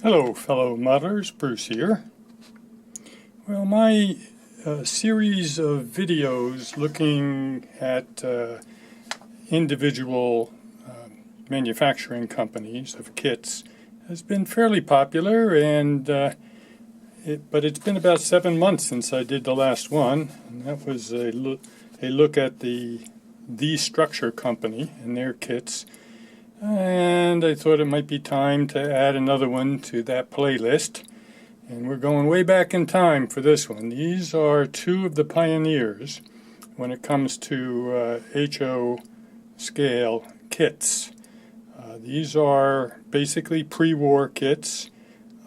Hello, fellow modelers, Bruce here. Well, my series of videos looking at individual manufacturing companies of kits has been fairly popular, and but it's been about 7 months since I did the last one, and that was a look at the Structure Company and their kits. And I thought it might be time to add another one to that playlist. And we're going way back in time for this one. These are two of the pioneers when it comes to HO scale kits. These are basically pre-war kits.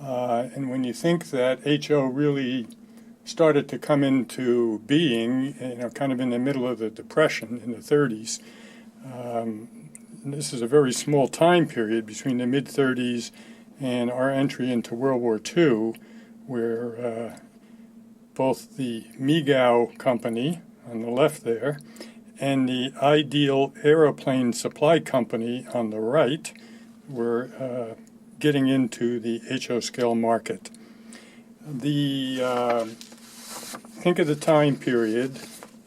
And when you think that HO really started to come into being, kind of in the middle of the Depression in the 30s, this is a very small time period between the mid-30s and our entry into World War II, where both the Megow company on the left there and the Ideal Aeroplane Supply Company on the right were getting into the HO scale market. Think of the time period,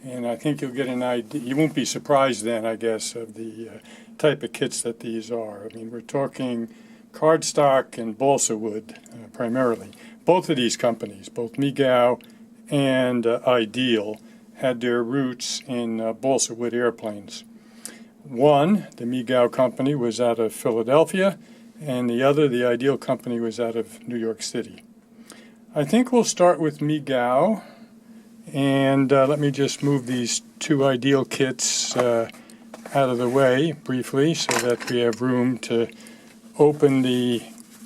and I think you'll get an idea. You won't be surprised then, I guess, of the type of kits that these are. I mean, we're talking cardstock and balsa wood primarily. Both of these companies, both Megow and Ideal, had their roots in balsa wood airplanes. One, the Megow company, was out of Philadelphia, and the other, the Ideal company, was out of New York City. I think we'll start with Megow, and let me just move these two Ideal kits out of the way briefly so that we have room to open the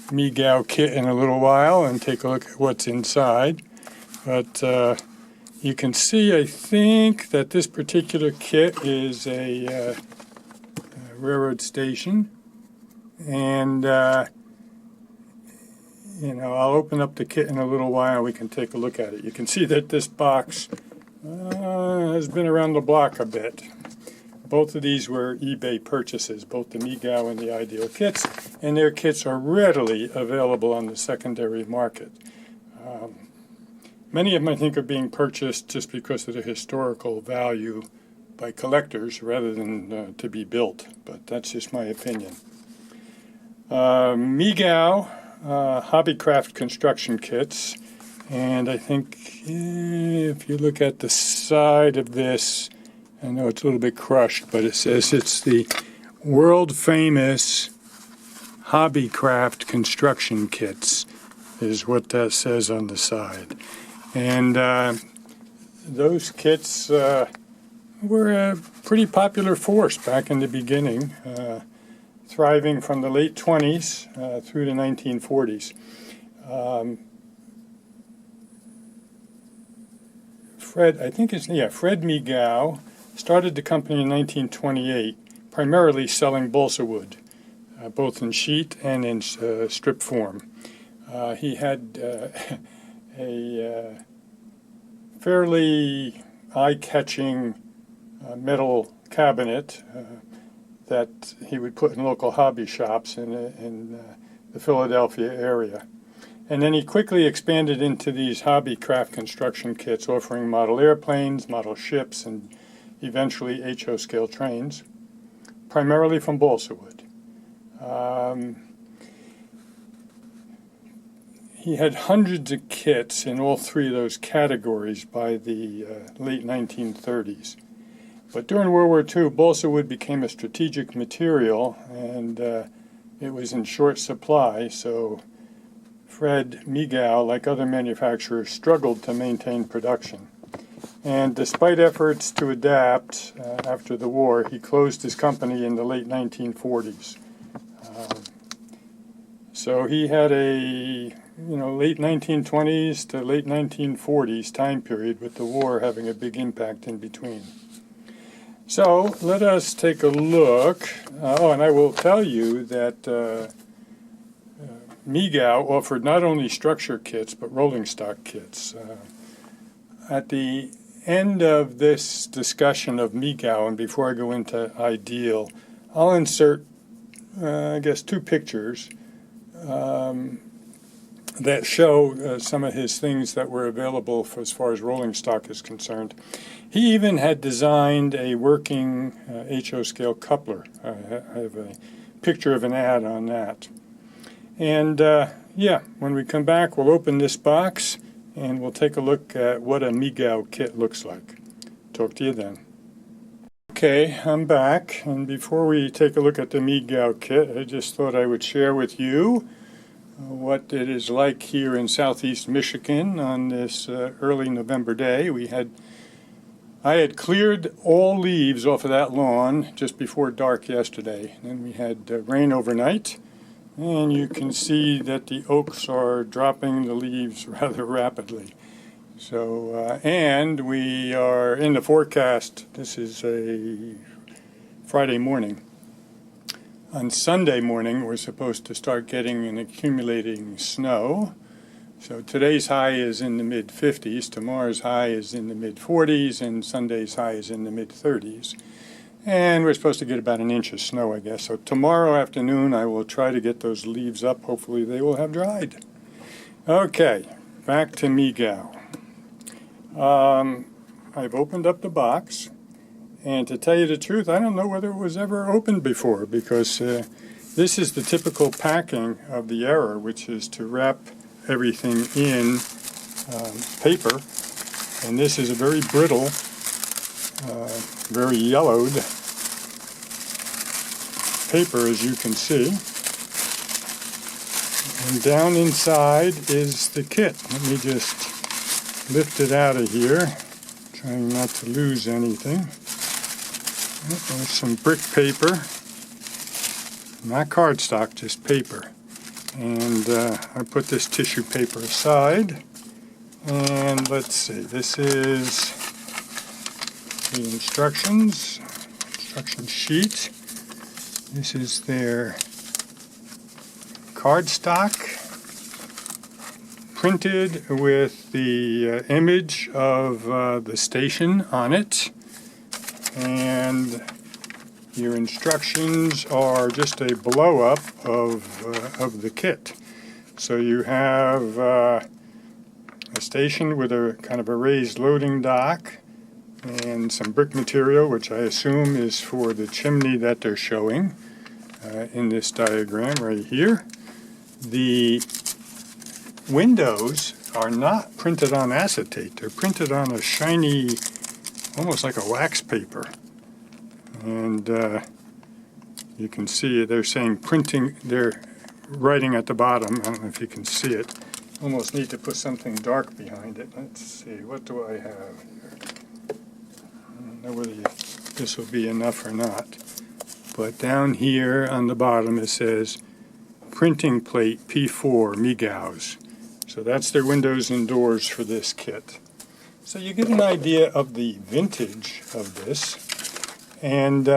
Megow kit in a little while and take a look at what's inside. But you can see, I think, that this particular kit is a railroad station, and I'll open up the kit in a little while and we can take a look at it. You can see that this box has been around the block a bit. Both of these were eBay purchases, both the Megow and the Ideal kits, and their kits are readily available on the secondary market. Many of them, I think, are being purchased just because of their historical value by collectors rather than to be built, but that's just my opinion. Megow hobbycraft construction kits, and I think if you look at the side of this, I know it's a little bit crushed, but it says it's the world-famous hobbycraft construction kits, is what that says on the side. And those kits were a pretty popular force back in the beginning, thriving from the late 20s through the 1940s. Fred Megow started the company in 1928, primarily selling balsa wood, both in sheet and in strip form. He had a fairly eye-catching metal cabinet that he would put in local hobby shops in the Philadelphia area. And then he quickly expanded into these hobbycraft construction kits, offering model airplanes, model ships, and eventually HO scale trains, primarily from balsa wood. He had hundreds of kits in all three of those categories by the late 1930s. But during World War II, balsa wood became a strategic material, and it was in short supply, so Fred Megow, like other manufacturers, struggled to maintain production. And despite efforts to adapt after the war, he closed his company in the late 1940s. So he had a late 1920s to late 1940s time period, with the war having a big impact in between. So let us take a look. And I will tell you that Megow offered not only structure kits but rolling stock kits. At the end of this discussion of Megow, and before I go into Ideal, I'll insert, I guess, two pictures. that show some of his things that were available for, as far as rolling stock is concerned. He even had designed a working HO scale coupler. I have a picture of an ad on that. And yeah, when we come back, we'll open this box and we'll take a look at what a Megow kit looks like. Talk to you then. Okay, I'm back, and before we take a look at the Megow kit, I just thought I would share with you what it is like here in southeast Michigan on this early November day. I had cleared all leaves off of that lawn just before dark yesterday. Then we had rain overnight, and you can see that the oaks are dropping the leaves rather rapidly. So, and we are in the forecast. This is a Friday morning. On Sunday morning, we're supposed to start getting and accumulating snow. So today's high is in the mid-50s, tomorrow's high is in the mid-40s, and Sunday's high is in the mid-30s. And we're supposed to get about an inch of snow, I guess. So tomorrow afternoon, I will try to get those leaves up. Hopefully they will have dried. Okay, back to Megow. I've opened up the box. And to tell you the truth, I don't know whether it was ever opened before, because this is the typical packing of the error, which is to wrap everything in paper. And this is a very brittle, very yellowed paper, as you can see. And down inside is the kit. Let me just lift it out of here, trying not to lose anything. There's some brick paper, not cardstock, just paper. And I put this tissue paper aside. And let's see, this is the instruction sheet. This is their cardstock, printed with the image of the station on it. And your instructions are just a blow-up of the kit. So you have a station with a kind of a raised loading dock and some brick material, which I assume is for the chimney that they're showing in this diagram right here. The windows are not printed on acetate. They're printed on a shiny, almost like a wax paper. And you can see they're saying printing, they're writing at the bottom. I don't know if you can see it. Almost need to put something dark behind it. Let's see, what do I have here? I don't know whether this will be enough or not. But down here on the bottom it says printing plate P4 Megow's. So that's their windows and doors for this kit. So you get an idea of the vintage of this. And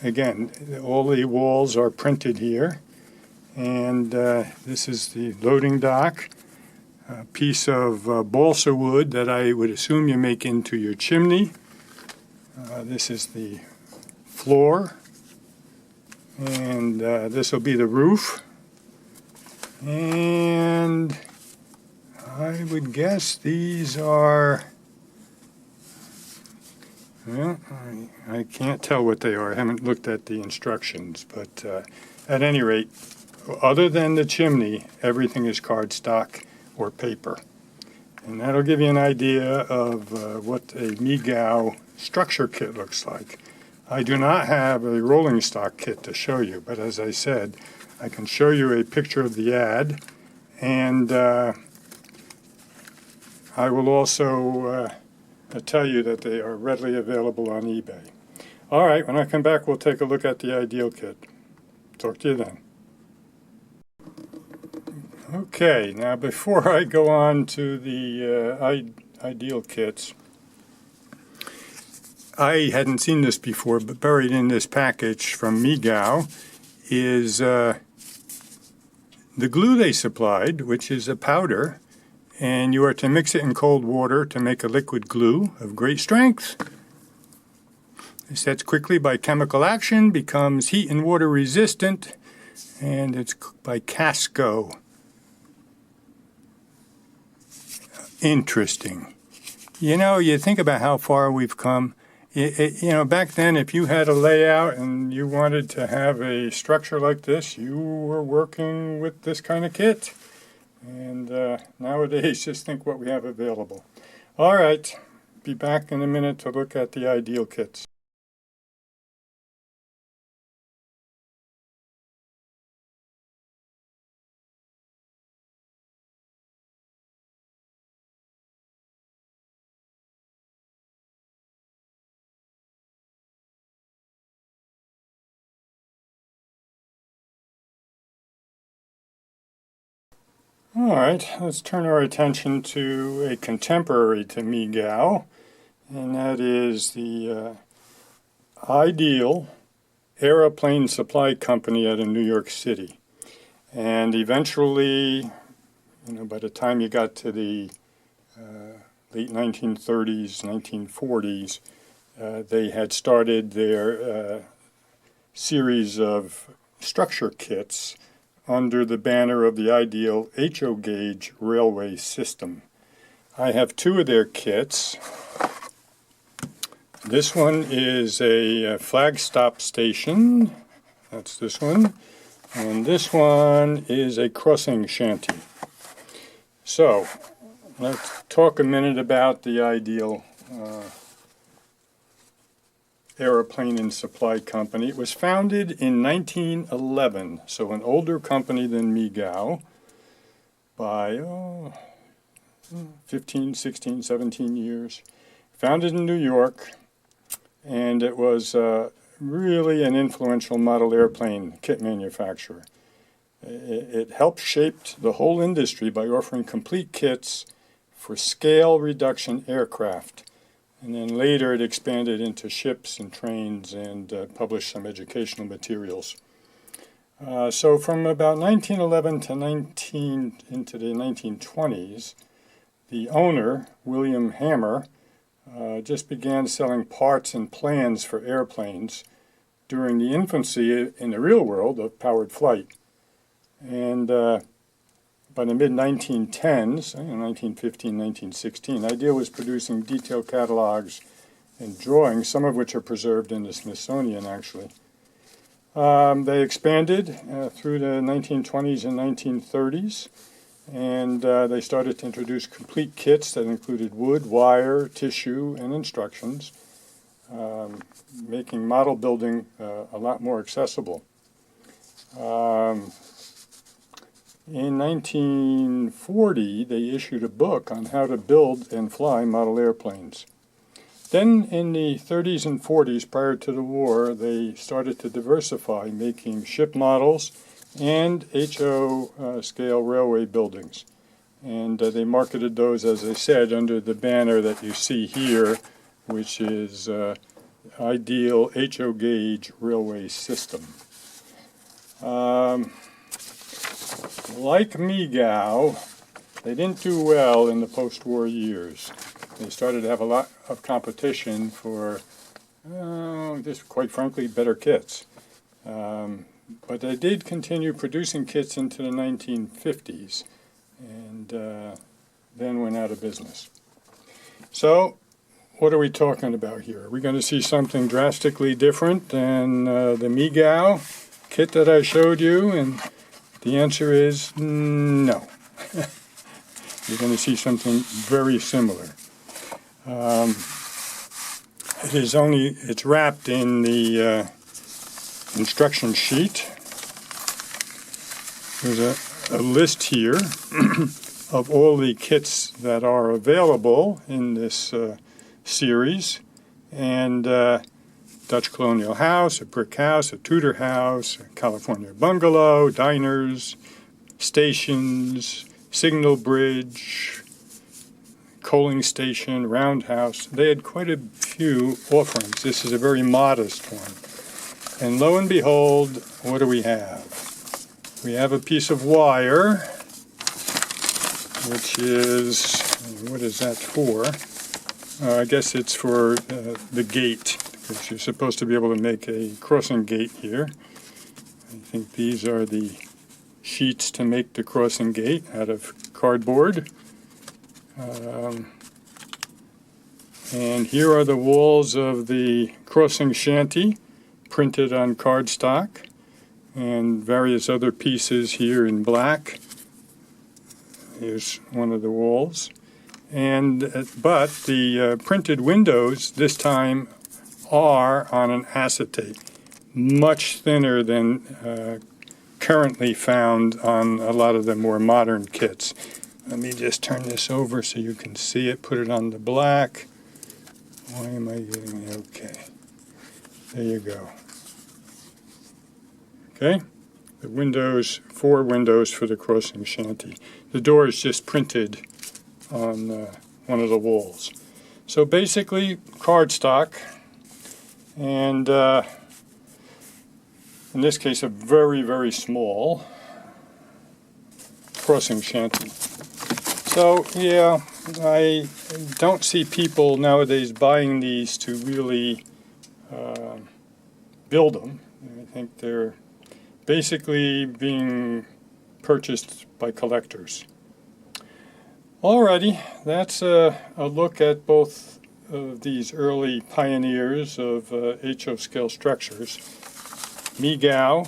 again, all the walls are printed here. And this is the loading dock, a piece of balsa wood that I would assume you make into your chimney. This is the floor. And this will be the roof. And I would guess these are, well, I can't tell what they are. I haven't looked at the instructions, but at any rate, other than the chimney, everything is cardstock or paper. And that'll give you an idea of what a Megow structure kit looks like. I do not have a rolling stock kit to show you, but as I said, I can show you a picture of the ad, and I will also tell you that they are readily available on eBay. All right, when I come back, we'll take a look at the Ideal kit. Talk to you then. Okay, now before I go on to the Ideal kits, I hadn't seen this before, but buried in this package from Megow is the glue they supplied, which is a powder, and you are to mix it in cold water to make a liquid glue of great strength. It sets quickly by chemical action, becomes heat and water resistant, and it's by Casco. interesting. You know, you think about how far we've come. You know, back then, if you had a layout and you wanted to have a structure like this, you were working with this kind of kit. And nowadays, just think what we have available. All right, be back in a minute to look at the ideal kits. All right, let's turn our attention to a contemporary to Megow, and that is the Ideal Aeroplane Supply Company out of New York City. And eventually, you know, by the time you got to the late 1930s, 1940s, they had started their series of structure kits under the banner of the Ideal HO gauge railway system. I have two of their kits. This one is a flag stop station. That's this one. And this one is a crossing shanty. So, let's talk a minute about the Ideal Aeroplane and Supply Company. It was founded in 1911, so an older company than Megow by 15, 16, 17 years. Founded in New York, and it was really an influential model airplane kit manufacturer. It helped shape the whole industry by offering complete kits for scale reduction aircraft. And then later it expanded into ships and trains and published some educational materials. So from about 1911 to into the 1920s, the owner, William Hammer, just began selling parts and plans for airplanes during the infancy in the real world of powered flight. And by the mid-1910s, 1915, 1916, Ideal was producing detailed catalogs and drawings, some of which are preserved in the Smithsonian, actually. They expanded through the 1920s and 1930s, and they started to introduce complete kits that included wood, wire, tissue, and instructions, making model building a lot more accessible. In 1940, they issued a book on how to build and fly model airplanes. Then in the 30s and 40s, prior to the war, they started to diversify, making ship models and HO scale railway buildings. And they marketed those, as I said, under the banner that you see here, which is Ideal HO gauge railway system. Like Megow, they didn't do well in the post-war years. They started to have a lot of competition for, just quite frankly, better kits. But they did continue producing kits into the 1950s and then went out of business. So, what are we talking about here? Are we going to see something drastically different than the Megow kit that I showed you? And the answer is no. You're going to see something very similar. It's wrapped in the instruction sheet. There's a list here of all the kits that are available in this series. And Dutch colonial house, a brick house, a Tudor house, a California bungalow, diners, stations, signal bridge, coaling station, roundhouse. They had quite a few offerings. This is a very modest one. And lo and behold, what do we have? We have a piece of wire, which is, what is that for? I guess it's for the gate, because you're supposed to be able to make a crossing gate here. I think these are the sheets to make the crossing gate out of cardboard. And here are the walls of the crossing shanty printed on cardstock, and various other pieces here in black. Here's one of the walls. But the printed windows this time are on an acetate, much thinner than currently found on a lot of the more modern kits. Let me just turn this over so you can see it, put it on the black. Why am I getting it? Okay. There you go. Okay? The windows, 4 windows for the crossing shanty. The door is just printed on one of the walls. So basically, cardstock, and in this case, a very, very small crossing shanty. So, yeah, I don't see people nowadays buying these to really build them. I think they're basically being purchased by collectors. Alrighty, that's a look at both of these early pioneers of HO scale structures. Megow,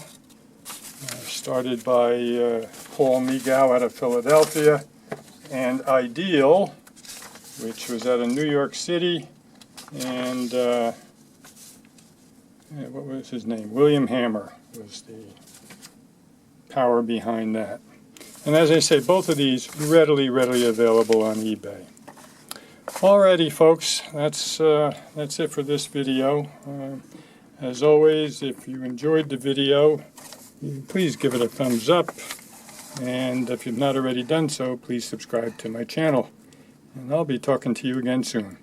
started by Paul Megow out of Philadelphia, and Ideal, which was out of New York City, and what was his name? William Hammer was the power behind that. And as I say, both of these readily available on eBay. Alrighty, folks, that's it for this video. As always, if you enjoyed the video, please give it a thumbs up. And if you've not already done so, please subscribe to my channel. And I'll be talking to you again soon.